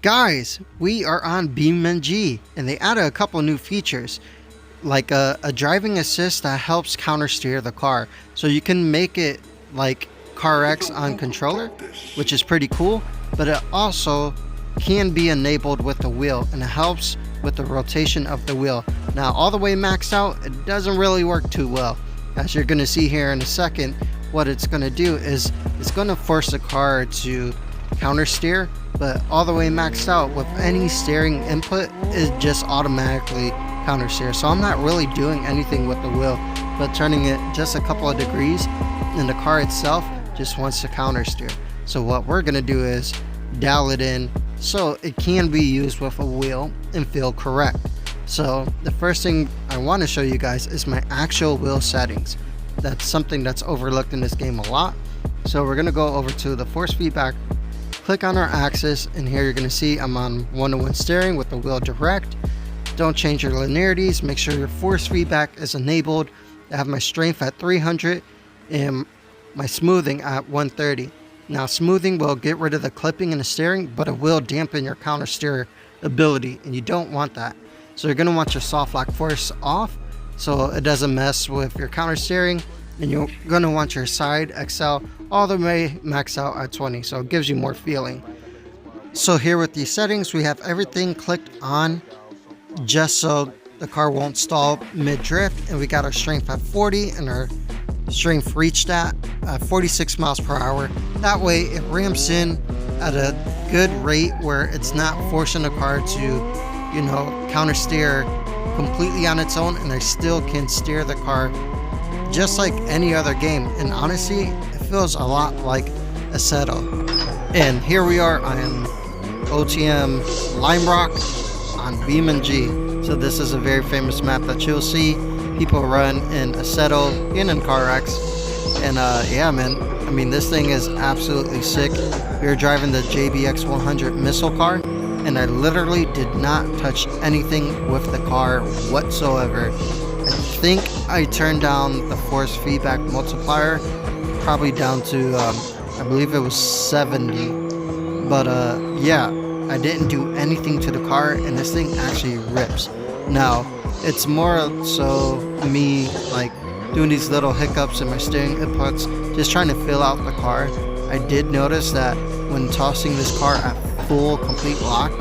Guys, we are on BeamNG, and they added a couple new features, like a driving assist that helps counter steer the car. So you can make it like CarX on controller, which is pretty cool, but it also can be enabled with the wheel, and it helps with the rotation of the wheel. Now, all the way maxed out, it doesn't really work too well. As you're going to see here in a second, what it's going to do is it's going to force the car to counter steer, but all the way maxed out with any steering input is just automatically counter steer. So I'm not really doing anything with the wheel, but turning it just a couple of degrees, and the car itself just wants to counter steer. So what we're going to do is dial it in so it can be used with a wheel and feel correct. So the first thing I want to show you guys is my actual wheel settings. That's something that's overlooked in this game a lot. So we're going to go over to the force feedback, click on our axis, and here you're going to see I'm on 1-to-1 steering with the wheel direct. Don't change your linearities, make sure your force feedback is enabled. I have my strength at 300 and my smoothing at 130. Now, smoothing will get rid of the clipping in the steering, but it will dampen your counter steer ability, and you don't want that. So you're going to want your soft lock force off so it doesn't mess with your counter steering, and you're going to want your side XL all the way max out at 20, so it gives you more feeling. So here with these settings, we have everything clicked on just so the car won't stall mid-drift, and we got our strength at 40 and our strength reached at 46 miles per hour. That way it ramps in at a good rate where it's not forcing the car to, you know, counter steer completely on its own, and I still can steer the car just like any other game. And honestly, it feels a lot like Assetto. And here we are on OTM Lime Rock on BeamNG. So this is a very famous map that you'll see people run in Assetto and in CarX. And yeah, man, I mean, this thing is absolutely sick. We were driving the JBX 100 missile car, and I literally did not touch anything with the car whatsoever. I think I turned down the force feedback multiplier probably down to I believe it was 70, but yeah, I didn't do anything to the car, and this thing actually rips. Now, it's more so me like doing these little hiccups in my steering inputs, just trying to fill out the car. I did notice that when tossing this car at full complete lock,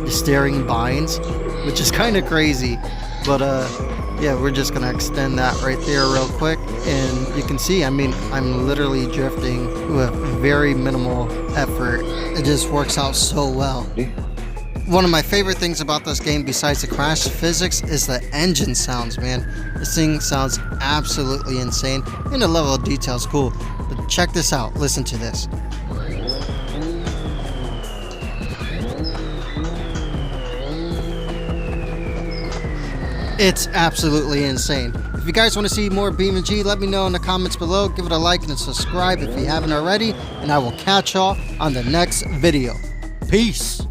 the steering binds, which is kind of crazy, but yeah, we're just gonna extend that right there real quick, and you can see, I mean, I'm literally drifting with very minimal effort. It just works out so well. One of my favorite things about this game, besides the crash physics, is the engine sounds, man. This thing sounds absolutely insane, and the level of detail is cool. But check this out, listen to this. It's absolutely insane. If you guys want to see more BeamNG, let me know in the comments below. Give it a like and a subscribe if you haven't already, and I will catch y'all on the next video. Peace.